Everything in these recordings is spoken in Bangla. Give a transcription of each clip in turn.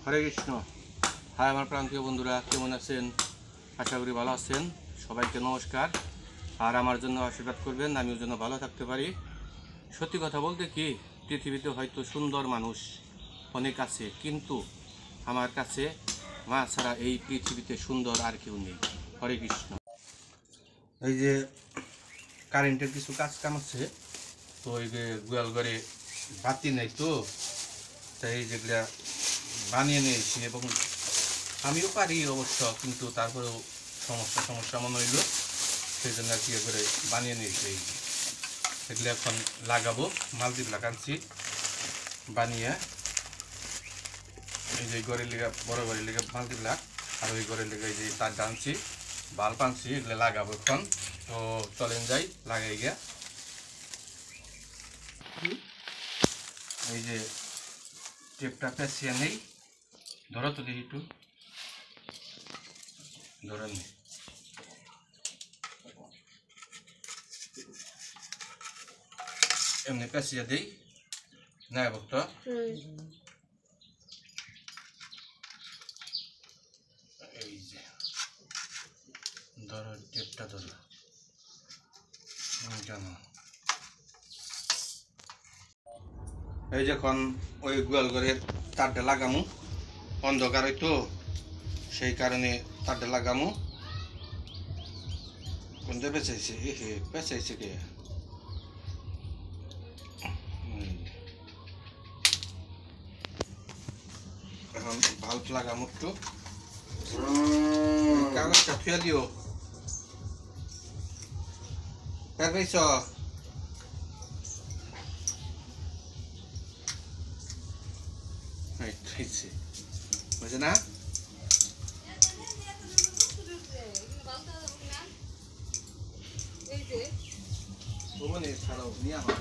হরে কৃষ্ণ। হাই আমার প্রান্তীয় বন্ধুরা, কেমন আছেন? আশা করি ভালো আছেন। সবাইকে নমস্কার। আর আমার জন্য আশীর্বাদ করবেন, আমিও যেন ভালো থাকতে পারি। সত্যি কথা বলতে কি, পৃথিবীতে হয়তো সুন্দর মানুষ অনেক আছে, কিন্তু আমার কাছে মা ছাড়া এই পৃথিবীতে সুন্দর আর কেউ নেই। হরে কৃষ্ণ। এই যে কারেন্টের কিছু কাজ কাম আছে, তো এই যে গোয়াল ঘরে বাতি নেই, তো তাই যেগুলা বানিয়ে নিয়েছি, এবং আমিও পারি অবশ্য, কিন্তু তারপরেও সমস্যা মনে হইল, সেই জন্য আর কি করে বানিয়ে নিয়েছি। এগুলো এখন লাগাবো, মাল্টিপ্লাক আনছি বানিয়ে। এই যে ঘরের লেগে, বড় ঘরের লেগে মাল্টিপ্লাক, আর ওই ঘরের লেগে এই যে তার আনছি, বাল্ব আনছি, এগুলো লাগাবো এখন। তো চলেন যাই, লাগাই গিয়া। এই যে টেপটা পেঁচিয়ে নেই, ধরো তো দেখি একটু, ধরে নেই। এমনি পেঁচিয়ে দিই না ভক্ত। এই যে ধরো, টেপটা ধরো কেন। এই যখন ওই গোয়াল ঘরের তারটা লাগামু, অন্ধকার হয়তো সেই কারণে তারটা লাগামু। কোনটা পেঁচাইছে? পেঁচাইছে কে? এখন বাল্ব লাগামু, একটু কাগজটা থুয়া দিও। পেঁচাইছ? বুঝে না? ছাড়াও নিয়ে আমার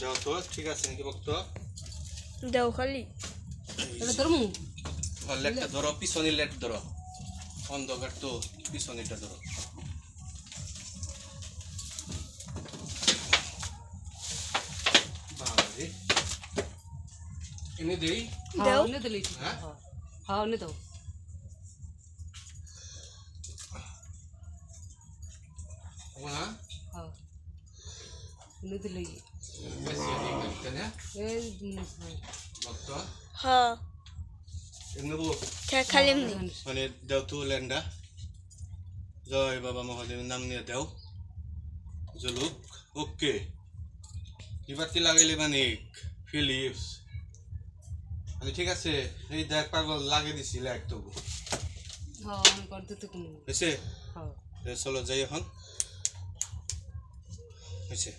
দাও তো, ঠিক আছে নাকি ভক্ত? দাও খালি লেটটা ধরো, পিছনের লেট ধরো, অন্ধকার তো, পিছনেরটা ধরো। এনে দেই, দাও হ্যাঁ খালি মানে দেও তো ল্যান্ডা। জয় বাবা মহাদেবের নাম নিয়ে দেও, জলুক। ওকে, এবারটি লাগাইলে মানে ফিলিপস, মানে ঠিক আছে। এই দেখ পাগল লাগিয়ে দিছি লাইট তবু হয়েছে। চলো যাই এখন, হয়েছে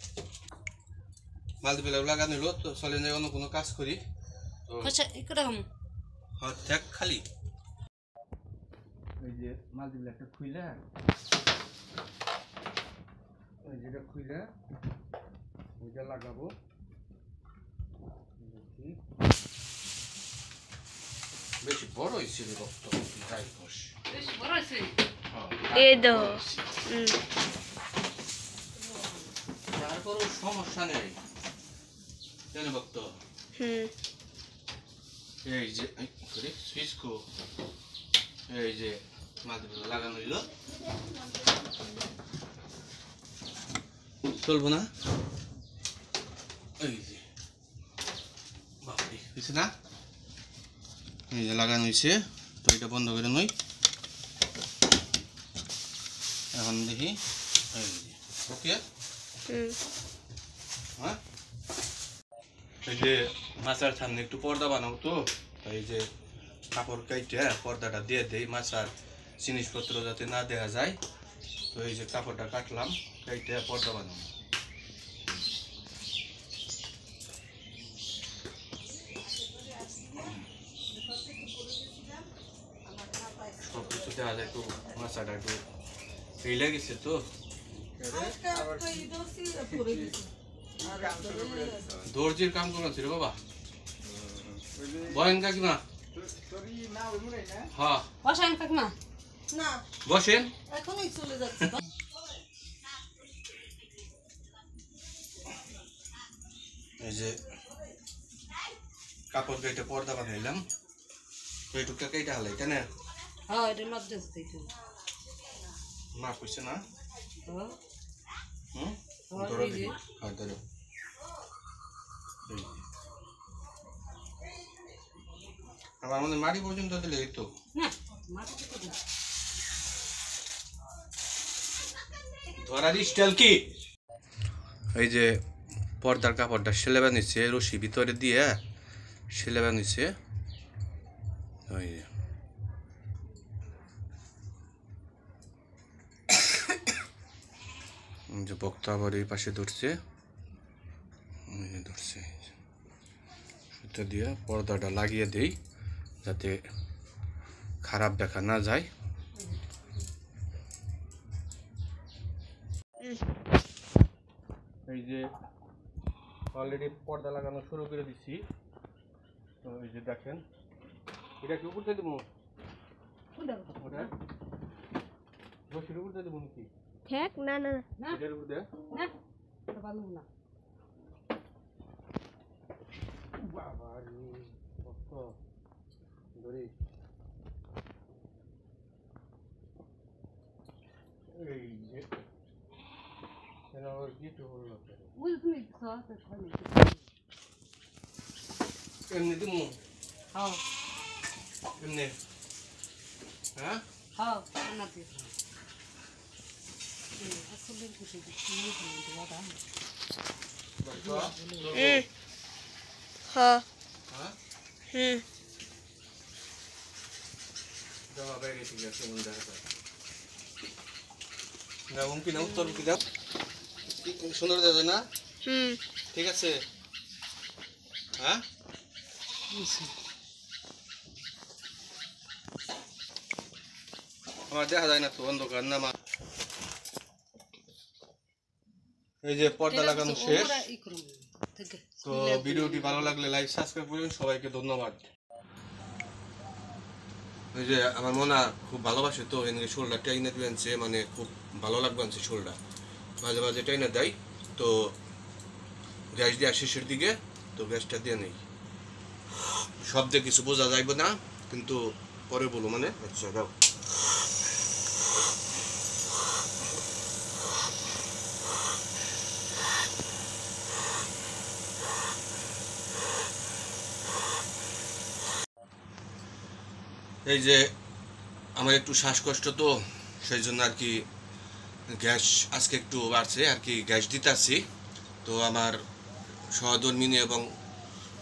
মাল্টিপ্লাক লাগানো হলো, তো চলে যাই অন্য কোনো কাজ করি। দেখ খালি ওই যে মাল্টিপ্লাকটা খুইলে, ওই যেটা খুইলে ওইটা লাগাবো। বেশি বড় হয়েছে রে ভক্ত, যাই হোস তারপরও সমস্যা নেই, কেন ভক্ত? এই যে সুইচকো, এই যে মাল্টিপ্লাক লাগানো হইল, চলবো না? এই যে বাপরে, হয়েছে না? এই যে লাগানো হয়েছে, তো এটা বন্ধ করে নই। এখন দেখি, এই যে ওকে। হ্যাঁ, এই যে মাছার সামনে একটু পর্দা বানাবো, তো এই যে কাপড় কাইটে পর্দাটা দিয়ে দেই, মাছার জিনিসপত্র যাতে না দেখা যায়। তো এই যে কাপড়টা কাটলাম, কাইটে পর্দা বানাবো। দেখা যায় একটু মাছাটা একটু ফেলে গেছে তো দর্জির কাম করছে রে বাবা বলেন কাকিমা হ্যাঁ বসেন কাকিমা না বসেন এখনই চলে যাচ্ছে এই যে কাপড় গাইতে পর্দা বানাইলাম তো এইটুকটা কেটে হালাই তাই না হ্যাঁ এটা মাপ দিতে একটু না কইছে না হ্যাঁ হুম হ্যাঁ, ধরো এই যে। দেখি হ্যাঁ ধরো এই যে। আমার মনে মাটি পর্যন্ত দিলে এই তো না মাপ দিতে দিন। ধরার স্টাইল কি এই যে পর্দার কাপড়টা সেলেবা নিচ্ছে রশি ভিতরে দিয়ে সেলেবা নিচ্ছে ওই যে। যে বক্তা আবার এই পাশে ধরছে এই যে ধরছে সুতো দিয়ে পর্দাটা লাগিয়ে দেই যাতে খারাপ দেখা না যায় এই যে অলরেডি পর্দা লাগানো শুরু করে দিচ্ছি তো এই যে দেখেন এটা কি উপরতে দেবো কোনটা? ওটা রশির উপরতে দেবো নাকি ঠেক না না না এটার উপর দে না এটা ভালো না বাবা রে কত ধরি এই যে এরা আবার কিছু হলো না। ওই তুমি খাওয়াতে খালি এমনি দিমু হ্যাঁ এমনি হ্যাঁ হ্যাঁ না দিয়ে আসলে কিছু কিছু নেই দাদা হ্যাঁ হ্যাঁ হুম জমা বাইরে ঠিক আছে মন দেখা যায় না মুমকি না উত্তর কি দাও সুন্দর দাদা না হুম ঠিক আছে হ্যাঁ আমার দেখা যায় না তো অন্ধকার না মা এই যে পর্দা লাগানো শেষ তো ভিডিওটি ভালো লাগলে লাইক সাবস্ক্রাইব করুন সবাইকে ধন্যবাদ এই যে আমার মনে খুব ভালোবাসে তো এদিকে শোলটা টাইনে দিয়েছে মানে খুব ভালো লাগবে আনছে শোলটা মাঝে মাঝে টাইনে দেয় তো গ্যাস দেওয়া শেষের দিকে তো গ্যাসটা দিয়ে নেই শব্দে কিছু বোঝা যাইবে না কিন্তু পরে বলো মানে আচ্ছা দাও এই যে আমার একটু শ্বাসকষ্ট তো সেই জন্য আর কি গ্যাস আজকে একটু বাড়ছে আর কি গ্যাস দিতে আসছি তো আমার সহধর্মিনী এবং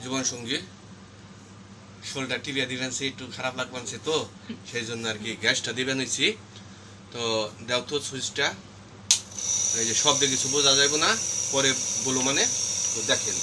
জীবনসঙ্গী শোলটা টিপিয়া দিবেন একটু খারাপ লাগছে তো সেই জন্য আর কি গ্যাসটা দিবেন হয়েছি তো দেও তো সুইচটা এই যে শব্দে কিছু বোঝা যাবে না পরে বলো মানে তো দেখেন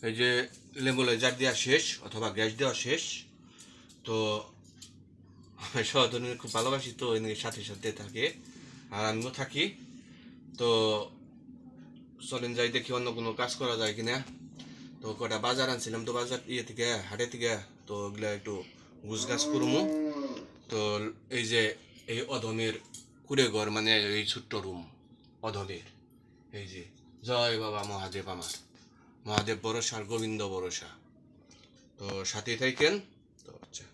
এই যে লেম্বুলাইজার দেওয়া শেষ অথবা গ্যাস দেওয়া শেষ তো আমি সহধর্মিনী খুব ভালোবাসি তো এর সাথে সাথে থাকে আর আমিও থাকি তো চলেন যাই দেখি অন্য কোনো কাজ করা যায় কিনা তো কটা বাজার আনছিলাম তো বাজার ইয়ে থেকে হাটে থেকে তো ওগুলা একটু গুছগাছ করবো তো এই যে এই অধমের কুড়ে ঘর মানে এই ছোট্ট রুম অধমের এই যে জয় বাবা মহাদেব আমার মহাদেব ভরসা আর গোবিন্দ ভরসা তো সাথে থাকেন তো আচ্ছা